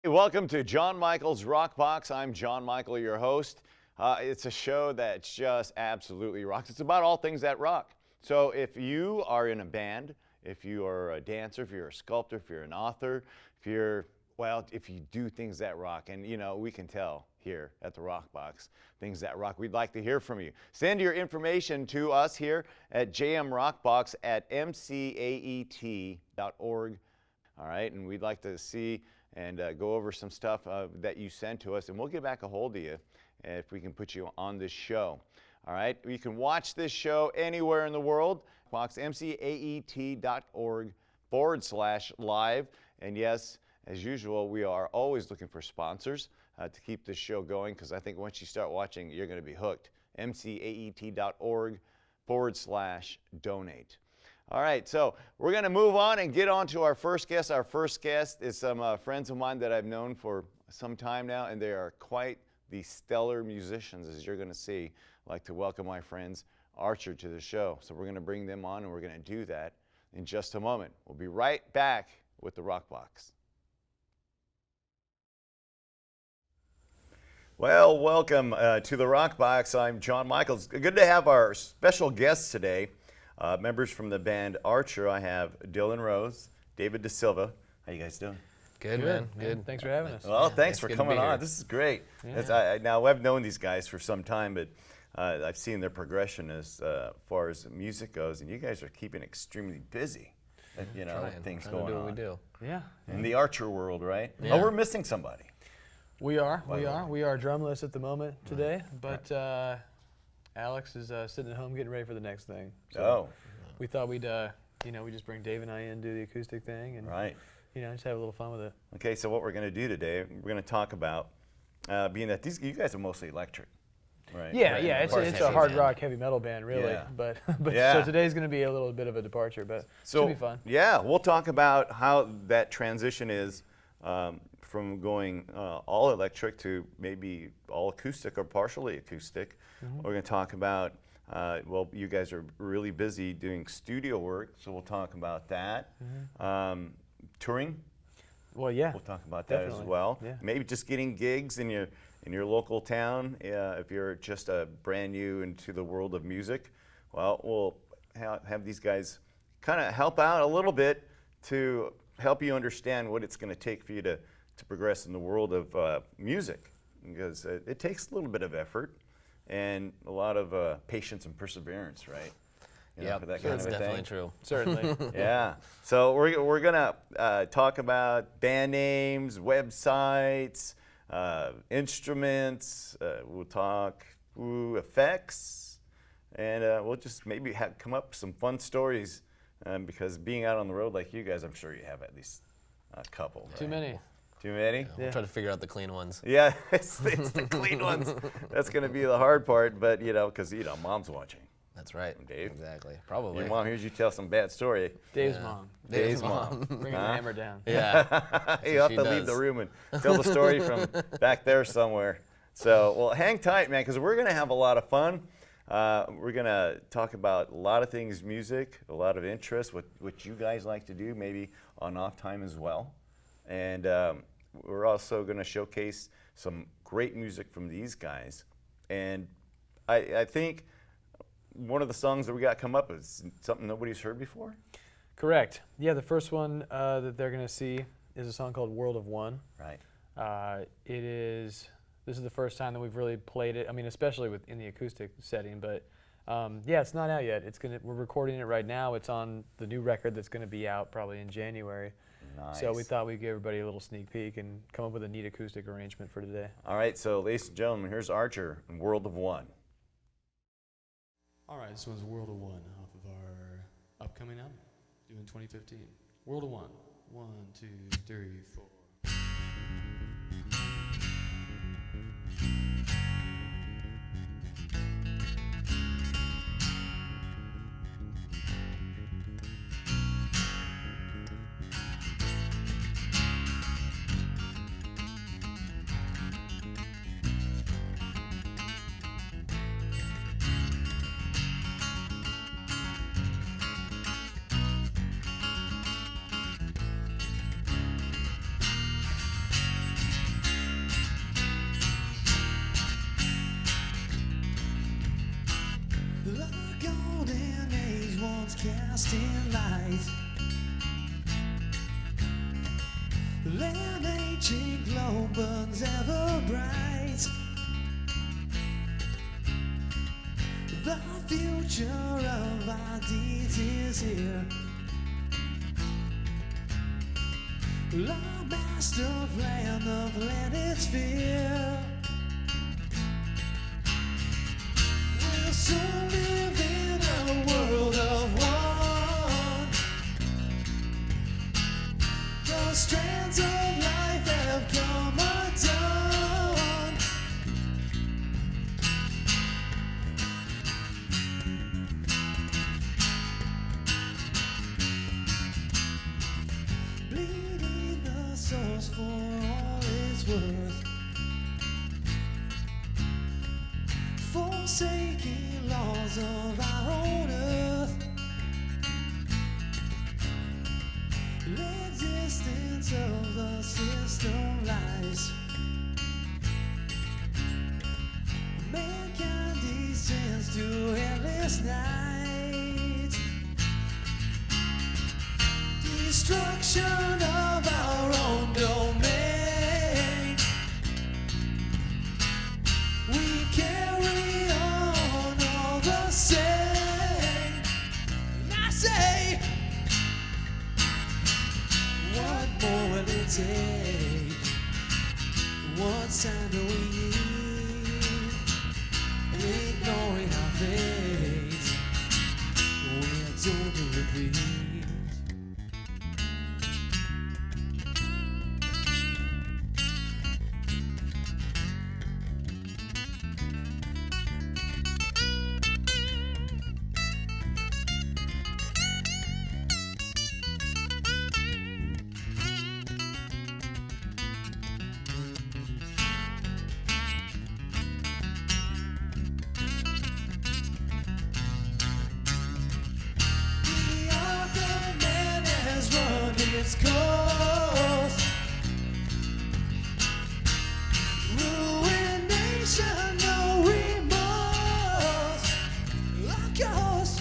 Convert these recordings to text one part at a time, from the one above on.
Hey, welcome to John Michael's Rockbox. I'm John Michael, your host. It's a show that just absolutely rocks. It's about all things that rock. So if you are in a band, if you are a dancer, if you're a sculptor, if you're an author, if you do things that rock, and you know, we can tell here at the Rockbox, things that rock, we'd like to hear from you. Send your information to us here at jmrockbox at mcaet.org. All right, and we'd like to see and go over some stuff that you send to us, and we'll get back a hold of you if we can put you on this show. All right, you can watch this show anywhere in the world. mcaet.org/live. And yes, as usual, we are always looking for sponsors to keep this show going, because I think once you start watching, you're going to be hooked. mcaet.org/donate. All right, so we're going to move on and get on to our first guest. Our first guest is some friends of mine that I've known for some time now, and they are quite the stellar musicians, as you're going to see. I'd like to welcome my friends Archer to the show. So we're going to bring them on, and we're going to do that in just a moment. We'll be right back with the Rockbox. Well, welcome to the Rockbox. I'm John Michael. It's good to have our special guests today. Members from the band Archer. I have Dylan Rose, David DeSilva. How you guys doing? Good, man. Good. Thanks for having us. Well, thanks for coming on. This is great. Yeah. Now, I've known these guys for some time, but I've seen their progression as far as music goes, and you guys are keeping extremely busy. You know, things going do on. what we do. Yeah. In the Archer world, right? Yeah. Oh, we're missing somebody. We are drumless at the moment today, but Alex is sitting at home getting ready for the next thing. So we thought we'd we just bring Dave and I in, do the acoustic thing, and just have a little fun with it. Okay, so what we're going to do today, we're going to talk about being that you guys are mostly electric, right? Yeah, it's a hard rock, heavy metal band, really. Yeah. But so today's going to be a little bit of a departure, but it'll be fun. Yeah, we'll talk about how that transition is from going all electric to maybe all acoustic or partially acoustic. We're going to talk about, you guys are really busy doing studio work, so we'll talk about that. Touring? Well, yeah. We'll talk about that as well. Yeah. Maybe just getting gigs in your local town. If you're just brand new into the world of music, well, we'll have these guys kind of help out a little bit to help you understand what it's going to take for you to progress in the world of music, because it takes a little bit of effort and a lot of patience and perseverance, right? Yeah, that's definitely true. Certainly. Yeah. So we're gonna talk about band names, websites, instruments. We'll talk effects, and we'll just maybe come up with some fun stories. Because being out on the road like you guys, I'm sure you have at least a couple. Right? Too many. Too many? Yeah, we'll try to figure out the clean ones. Yeah, it's the clean ones. That's going to be the hard part, but because mom's watching. That's right. Dave? Exactly. Probably. Your mom hears you tell some bad story. Dave's mom. Dave's mom. Bringing the hammer down. Yeah. You have to leave the room and tell the story from back there somewhere. So, well, hang tight, man, because we're going to have a lot of fun. We're going to talk about a lot of things music, a lot of interest, what you guys like to do, maybe on off time as well. And we're also going to showcase some great music from these guys. And I think one of the songs that we got come up is something nobody's heard before. Correct. Yeah, the first one that they're going to see is a song called World of One. Right. This is the first time that we've really played it. I mean, especially in the acoustic setting. But it's not out yet. We're recording it right now. It's on the new record that's going to be out probably in January. Nice. So we thought we'd give everybody a little sneak peek and come up with a neat acoustic arrangement for today. All right. So, ladies and gentlemen, here's Archer and World of One. All right. This one's World of One off of our upcoming album, due in 2015. World of One. 1, 2, 3, 4. lost in light. An ancient glow burns ever bright. The future of our deeds is here. The master plan of planet's fear. We'll soon live in a world of one. The strands of life have come undone. Bleeding the source for all it's worth. Forsaking laws of our own earth. The existence of the system lies. Mankind descends to endless night. Destruction of our own domain. We carry on all the same. And I say, what more will it take? What sign do we need? Ignoring our fate, we're doomed to repeat. Its course. Ruination, no remorse. Of course.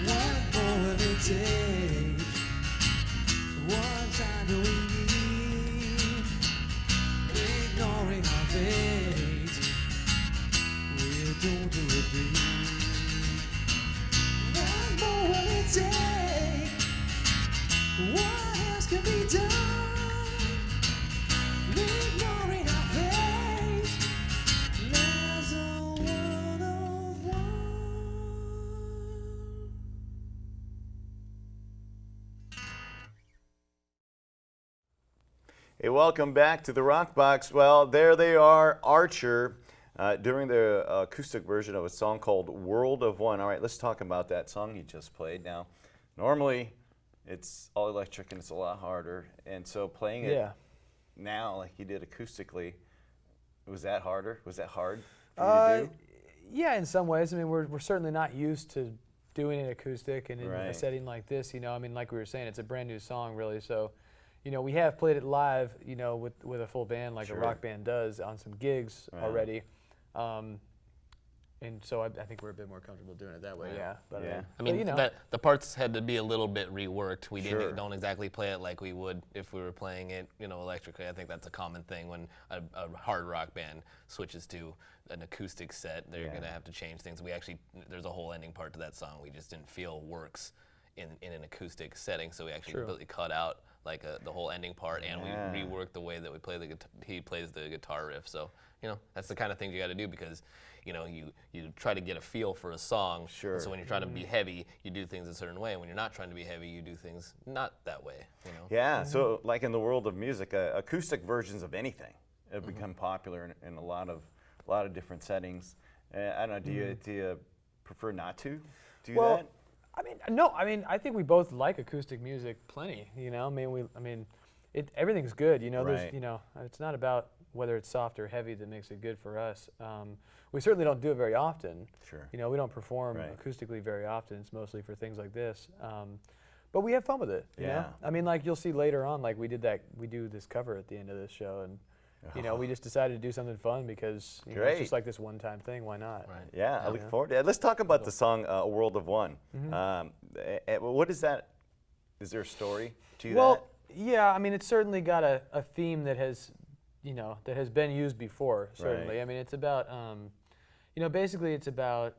What more will it take? What time do we need? Ignoring our fate, we're doomed to repeat. What more will it take? What else can be done? Ignoring our fate, there's a world of one. Hey, welcome back to the Rockbox. Well, there they are, Archer, doing the acoustic version of a song called World of One. All right, let's talk about that song you just played. Now, normally, it's all electric and it's a lot harder. And so playing it now like you did acoustically, was that harder? Was that hard for you to do? Yeah, in some ways. I mean, we're certainly not used to doing it acoustic and in a setting like this. You know, I mean, like we were saying, it's a brand new song, really. So, you know, we have played it live, you know, with a full band like a rock band does on some gigs already. And so I think we're a bit more comfortable doing it that way. Yeah. But, I mean, but, you know, the parts had to be a little bit reworked. We don't exactly play it like we would if we were playing it, you know, electrically. I think that's a common thing when a hard rock band switches to an acoustic set. They're going to have to change things. We actually, there's a whole ending part to that song we just didn't feel works in an acoustic setting, so we actually completely cut out like the whole ending part, and we reworked the way that we play the he plays the guitar riff. So, you know, that's the kind of thing you got to do because, you know, you try to get a feel for a song. Sure. So when you're trying to be heavy, you do things a certain way. And when you're not trying to be heavy, you do things not that way. You know. Yeah. So like in the world of music, acoustic versions of anything have become popular in a lot of different settings. I don't know. Do you prefer not to do that? I mean, no. I mean, I think we both like acoustic music plenty. You know, I mean, everything's good. You know, there's, you know, it's not about whether it's soft or heavy that makes it good for us. We certainly don't do it very often. Sure. You know, we don't perform acoustically very often. It's mostly for things like this. But we have fun with it. You know? I mean, like you'll see later on, like we do this cover at the end of this show, and we just decided to do something fun because it's Great. just like this one-time thing. Why not? Right. Yeah, I look forward to it. Let's talk about the song "A World of One." What is that? Is there a story to Well, yeah, I mean, it's certainly got a theme that has, that has been used before. Certainly, Right. I mean, it's about, basically, it's about,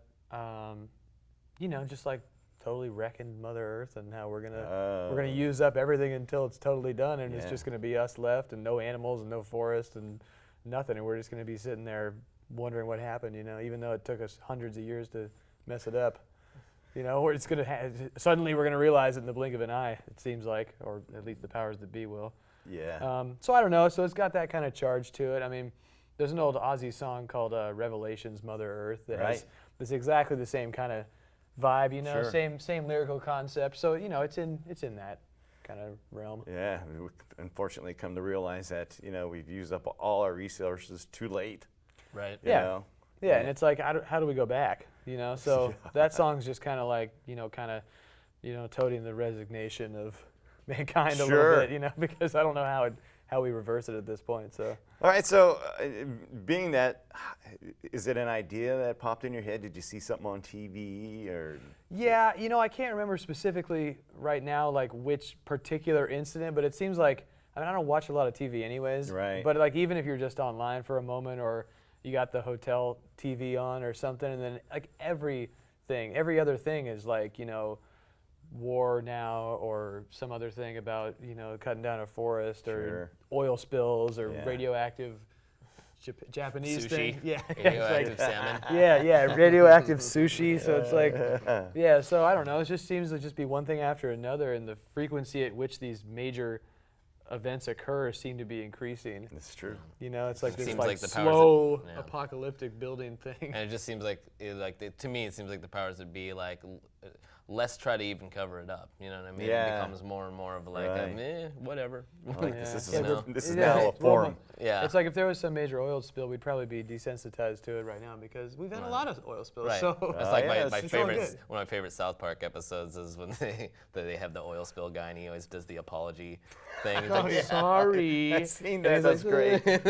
just like totally wrecking Mother Earth and how we're gonna use up everything until it's totally done, and it's Yeah. just gonna be us left, and no animals, and no forest, and nothing, and we're just gonna be sitting there wondering what happened. Even though it took us hundreds of years to mess it up. We're just gonna suddenly we're gonna realize it in the blink of an eye. It seems like, or at least the powers that be will. Yeah. So I don't know. So it's got that kind of charge to it. I mean, there's an old Aussie song called "Revelations, Mother Earth" that has this exactly the same kind of vibe. Sure. Same lyrical concept. So it's in that kind of realm. Yeah. We unfortunately come to realize that we've used up all our resources too late. Right. you Yeah. know? Yeah, and it's like, how do we go back? So that song's just kind of like, toting the resignation of mankind a Sure. little bit, because I don't know how we reverse it at this point. So All right. So, being that, is it an idea that popped in your head? Did you see something on TV or? yeah, I can't remember specifically right now like which particular incident, but it seems like I don't watch a lot of TV anyways. Right. But like even if you're just online for a moment or you got the hotel TV on or something, and then like every other thing is like, war now or some other thing about, cutting down a forest or Sure. oil spills or Yeah. radioactive Japanese Sushi. thing. Yeah. Radioactive salmon. Yeah, radioactive sushi. So it's like, yeah. So I don't know. It just seems to just be one thing after another, and the frequency at which these major events occur seem to be increasing. It's true. It's like this Seems like like the powers that- slow yeah. apocalyptic building thing. And it just seems like, to me, it seems like the powers that be like less try to even cover it up. You know what I mean? Yeah. It becomes more and more of like, Right. whatever. Like Yeah. this Yeah, is Yeah. now a Well, forum. Yeah. It's like if there was some major oil spill, we'd probably be desensitized to it right now because we've had a lot of oil spills. Right. So That's like yeah, my it's all favorite. good. One of my favorite South Park episodes is when they have the oil spill guy and he always does the apology thing. He's like, sorry. I've seen And that. he's That's like, great.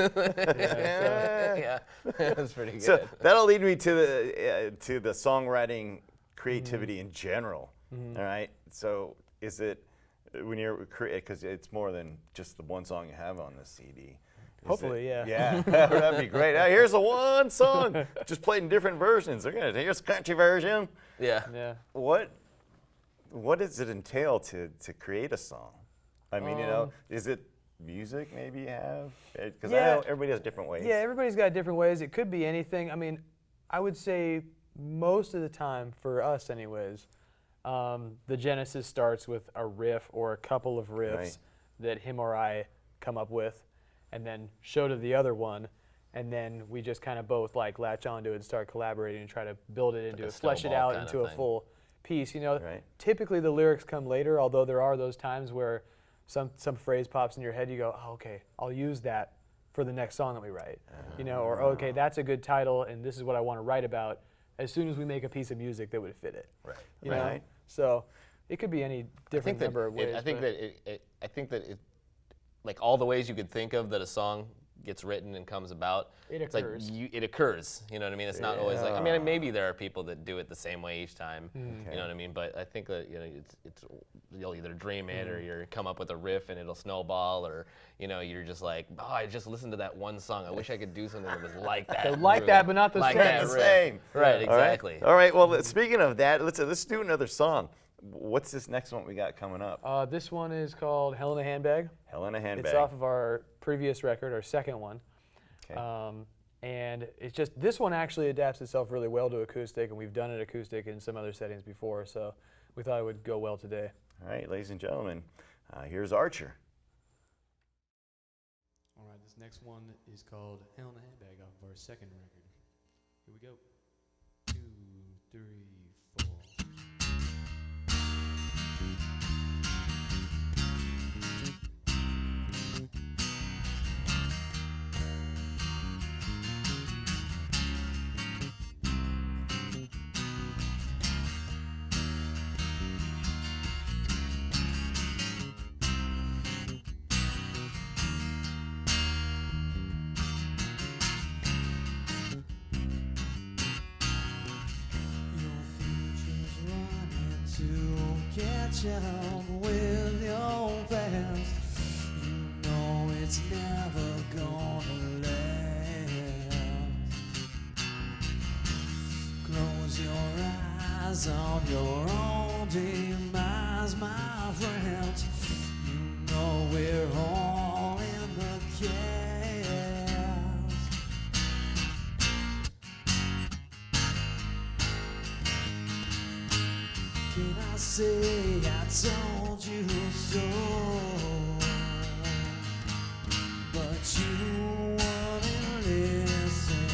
yeah, that's pretty good. So that'll lead me to the songwriting creativity in general. All right. So is it when you're because it's more than just the one song you have on the CD. Is Hopefully, it- yeah. Yeah, that'd be great. Here's the one song, just played in different versions. Here's the country version. yeah. Yeah. What does it entail to create a song? I mean, is it music maybe you have? Because I Yeah. know everybody has different ways. Yeah, everybody's got different ways. It could be anything. I mean, I would say most of the time, for us anyways, the genesis starts with a riff or a couple of riffs Right. that him or I come up with and then show to the other one. And then we just kind of both like latch onto it and start collaborating and try to build it into a flesh it snowball out kinda into a thing. full piece. Right. Typically the lyrics come later, although there are those times where some phrase pops in your head, you go, oh, okay, I'll use that for the next song that we write. Or okay, that's a good title and this is what I want to write about as soon as we make a piece of music that would fit it. Right. You know? Right. So it could be any different number of ways. I think that it, like all the ways you could think of that a song gets written and comes about. It it's occurs. Like it occurs. You know what I mean? It's not always like. I mean, maybe there are people that do it the same way each time. You know what I mean? But I think that it's you'll either dream it or you come up with a riff and it'll snowball, or you're just like, oh, I just listened to that one song. I wish I could do something that was like that. like riff. that, but not the like same. that Not the riff. same. Right. All right. Exactly. All right. Well, speaking of that, let's do another song. What's this next one we got coming up? This one is called Hell in a Handbag. Hell in a Handbag. It's off of our previous record, our second one. Okay. And it's just, this one actually adapts itself really well to acoustic, and we've done it acoustic in some other settings before, so we thought it would go well today. All right, ladies and gentlemen, here's Archer. All right, this next one is called Hell in a Handbag off of our second record. Here we go. 2, 3, 4. catch up with your past. You know it's never gonna last. Close your eyes on your own demise, my friend. You know we're all in the chaos. Can I say I told you so? But you wouldn't listen.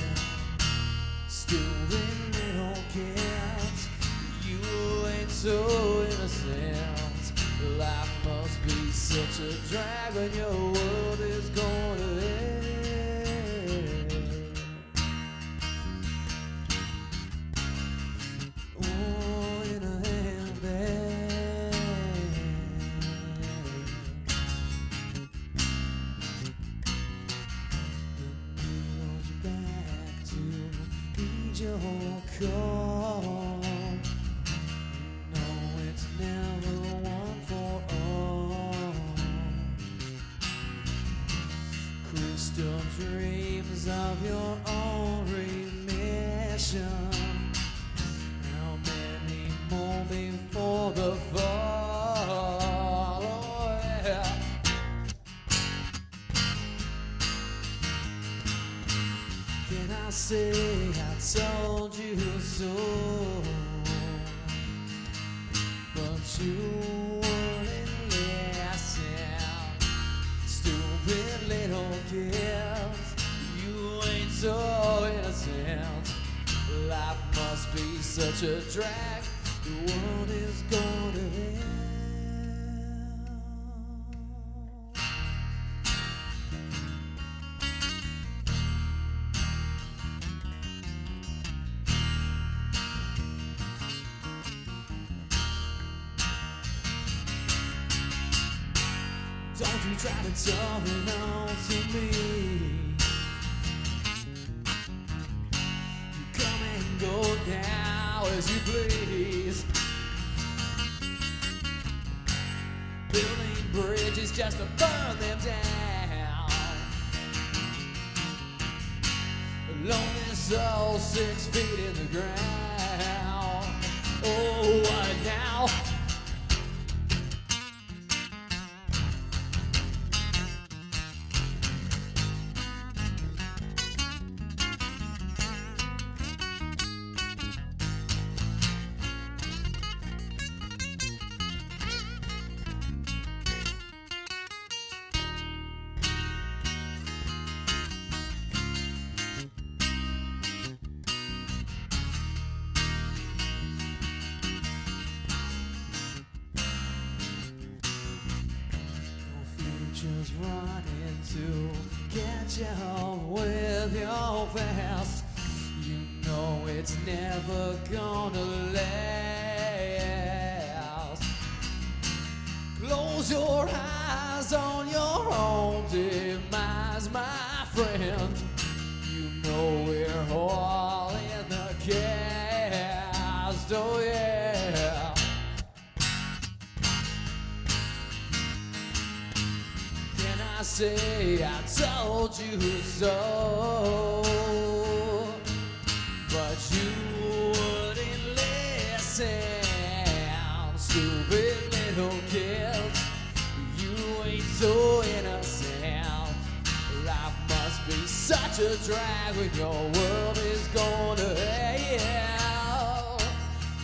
Stupid little kids, you ain't so innocent. Life must be such a drag when your world is going to end. Oh, in a handbag. The needle's back to read your call. No, it's never one for all. Crystal dreams of your own remission. How many more before the fall? Oh, yeah. Can I say I told you so? But you wouldn't listen. Stupid little kids, you ain't so innocent. Life must be such a drag. The world is going to end. Don't you try to tell it all to me. You come and go now as you please. Building bridges just to burn them down. A lonely soul 6 feet in the ground. Oh, what now? Just running to catch up with your past. You know it's never gonna last. Close your eyes on your own demise, my friend. You know we're all in the cast, oh yeah. I say I told you so, but you wouldn't listen. Stupid little kids, you ain't so innocent. Life must be such a drag when your world is going to hell.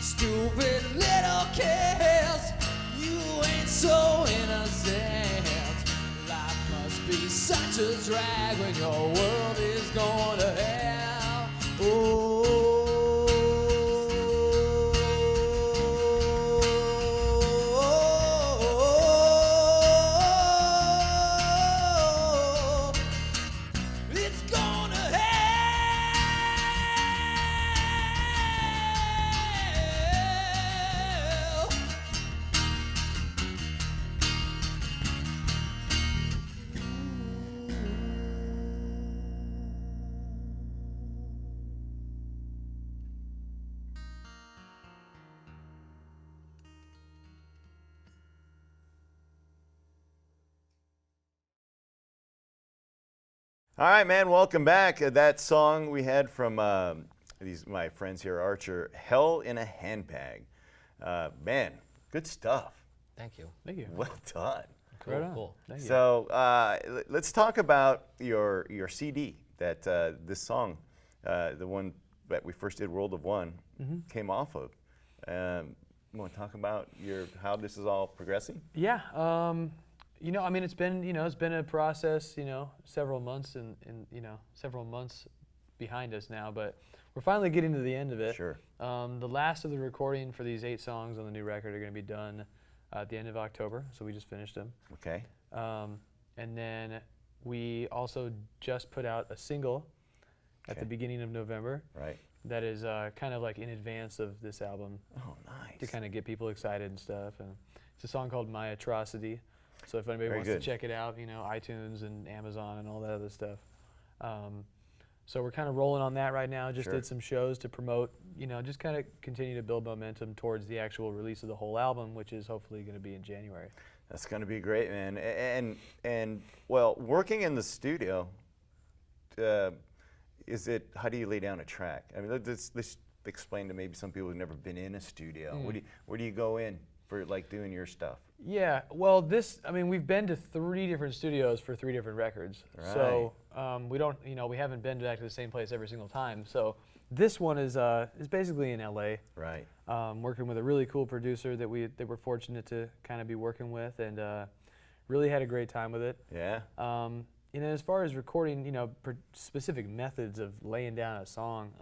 Stupid little kids, you ain't so innocent. Be such a drag when your world is going to hell. Oh, it's going to hell. All right, man, welcome back. That song we had from my friends here, Archer, Hell in a Handbag. Man, good stuff. Thank you. Thank you. Well done. Right on. Cool. Thank you. So let's talk about your CD, that this song, the one that we first did, World of One, came off of. You want to talk about how this is all progressing? Yeah. You know, I mean, it's been a process, several months several months behind us now, but we're finally getting to the end of it. Sure. The last of the recording for these 8 songs on the new record are going to be done at the end of October, so we just finished them. Okay. And then we also just put out a single at the beginning of November. Right. That is kind of like in advance of this album. Oh, nice. To kind of get people excited and stuff. And it's a song called My Atrocity. So if anybody Very wants good. to check it out, iTunes and Amazon and all that other stuff. So we're kind of rolling on that right now. Just Sure. did some shows to promote, just kind of continue to build momentum towards the actual release of the whole album, which is hopefully going to be in January. That's going to be great, man. And well, working in the studio, how do you lay down a track? I mean, let's explain to maybe some people who've never been in a studio. Where do you go in for like doing your stuff? Yeah, well, we've been to 3 different studios for 3 different records. Right. So we haven't been back to the same place every single time. So this one is basically in LA. Right. Working with a really cool producer that we're fortunate to kind of be working with, and really had a great time with it. Yeah. As far as recording, specific methods of laying down a song,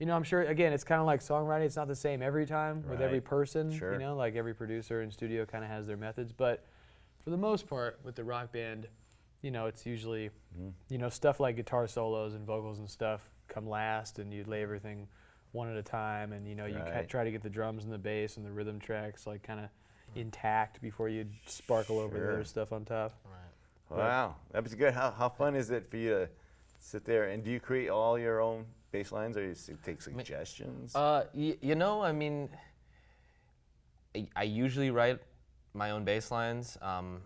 I'm sure, again, it's kind of like songwriting. It's not the same every time with every Right. person. Sure. Like every producer and studio kind of has their methods. But for the most part, with the rock band, it's usually, stuff like guitar solos and vocals and stuff come last, and you lay everything one at a time, and you Right. try to get the drums and the bass and the rhythm tracks like kind of intact before you sparkle over the Sure. other stuff on top. Right. Wow, that was good. How fun is it for you to sit there and do you create all your own bass lines, or you take suggestions? I usually write my own bass lines. I'm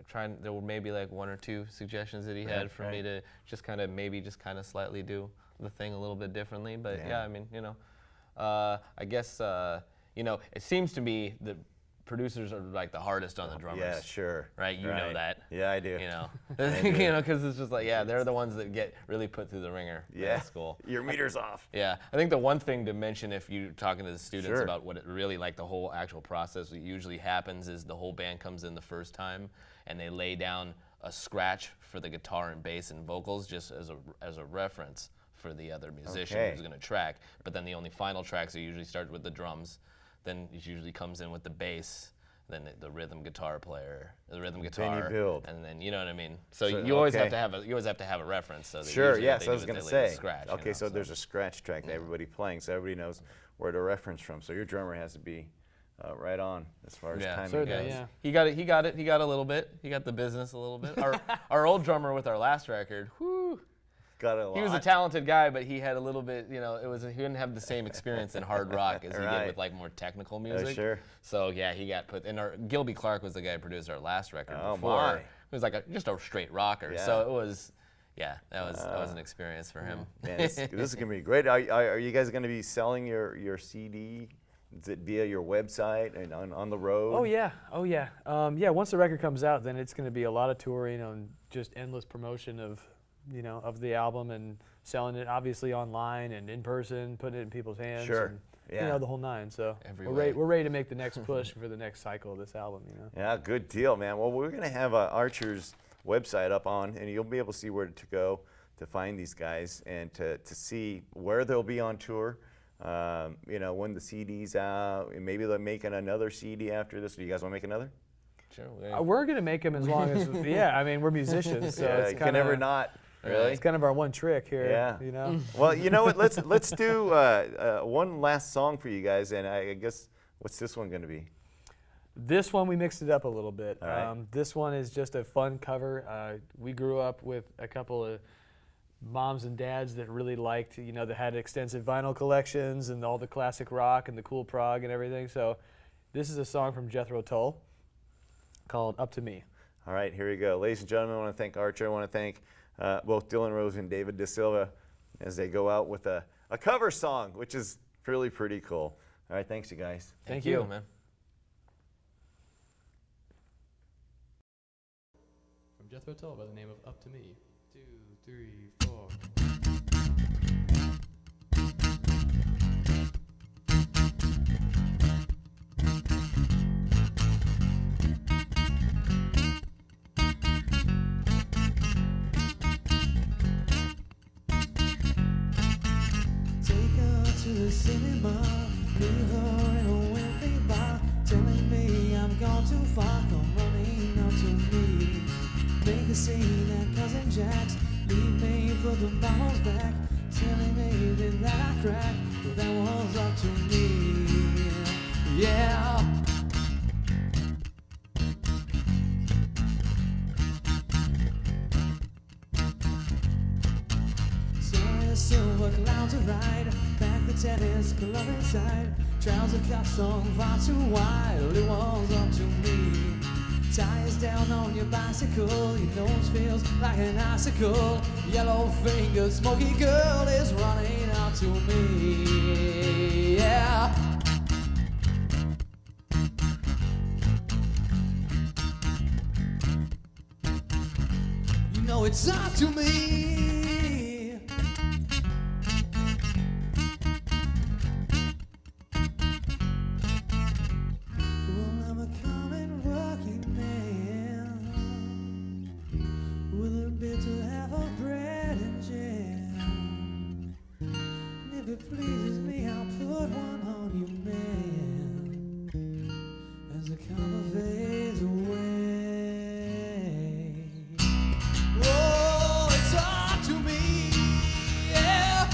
trying. There were maybe like 1 or 2 suggestions that he had for me to just kind of slightly do the thing a little bit differently. But Yeah. I guess it seems to me that producers are like the hardest on the drummers. Yeah, sure. Right, you know that. Yeah, I do. Because it's just like, they're the ones that get really put through the ringer. Yeah. At school. Your meter's off. Yeah, I think the one thing to mention if you're talking to the students Sure. about what it really like the whole actual process that usually happens is the whole band comes in the first time and they lay down a scratch for the guitar and bass and vocals just as a reference for the other musician Okay. who's going to track. But then the only final tracks are usually start with the drums, then it usually comes in with the bass, then the rhythm guitar player, the rhythm guitar, you build. and then you know what I mean. So, So, you always okay. have to have a reference. So that Sure, usually what yes, they I do was is going to they leave a say. scratch, Okay, so there's a scratch track that everybody playing, so everybody knows where to reference from. So your drummer has to be right on as far as timing certainly, goes. yeah. He got it. He got a little bit. He got the business a little bit. Our old drummer with our last record, whew, Got a lot. he was a talented guy, but he had a little bit, he didn't have the same experience in hard rock as he Right. did with like more technical music. sure. So yeah, he got put. And Gilby Clark was the guy who produced our last record Oh, before. my. It was like just a straight rocker. Yeah. So it was, that was an experience for him. Man, this is going to be great. Are you guys going to be selling your CD? Is it via your website and on the road? Oh yeah. Once the record comes out, then it's going to be a lot of touring and just endless promotion of the album and selling it obviously online and in person, putting it in people's hands. Sure. And, Yeah. the whole nine. So Every we're way. ready to make the next push for the next cycle of this album. Yeah, good deal, man. Well, we're going to have Archer's website up on, and you'll be able to see where to go to find these guys and to see where they'll be on tour. When the CD's out, and maybe they're making another CD after this. Do you guys want to make another? Sure. We're going to make them as long as we're musicians, so Yeah, it's you kind can never of not. Really? it's kind of our one trick here. Yeah. Well, you know what? Let's do one last song for you guys, and I guess what's this one going to be? This one we mixed it up a little bit. All right. This one is just a fun cover. We grew up with a couple of moms and dads that really liked, that had extensive vinyl collections and all the classic rock and the cool prog and everything. So this is a song from Jethro Tull called Up to Me. All right, here we go. Ladies and gentlemen, I want to thank Archer. I want to thank both Dylan Rose and David Da Silva as they go out with a cover song, which is really pretty cool. All right, thanks, you guys. Thank you, man. From Jethro Tull by the name of Up to Me. 2, 3, 4. To the cinema, leave her in a wimpy bar, telling me I'm gone too far, come running up to me. Make a scene at Cousin Jack's, leave me, put the bottles back, telling me that I cracked, but that was up to me. Yeah. Silver clouds to ride, back the tennis club inside. Trouser cuffs on far too wide, it was up to me. Tires down on your bicycle, your nose feels like an icicle. Yellow fingered smoky girl is running up to me. Yeah. You know it's up to me. Pleases me, I'll put one on you, man, as the color fades away. Oh, it's up to me, yeah.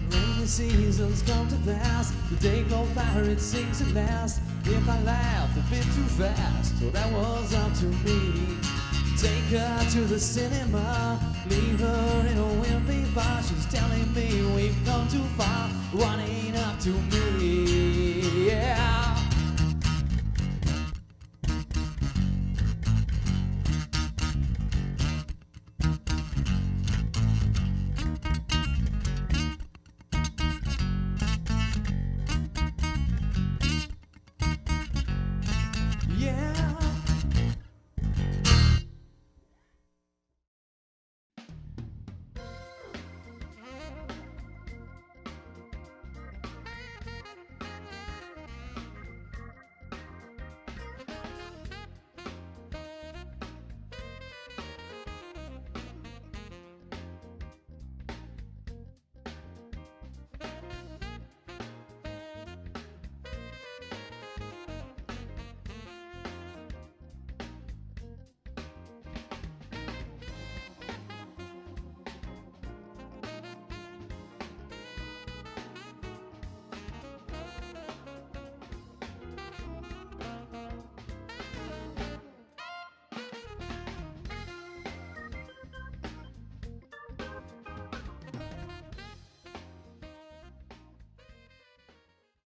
Rainy seasons come to pass, the day go by, it sinks at last. If I laughed a bit too fast, well, that was up to me. Take her to the cinema, leave her in a wimpy bar. She's telling me we've come too far, running up to me.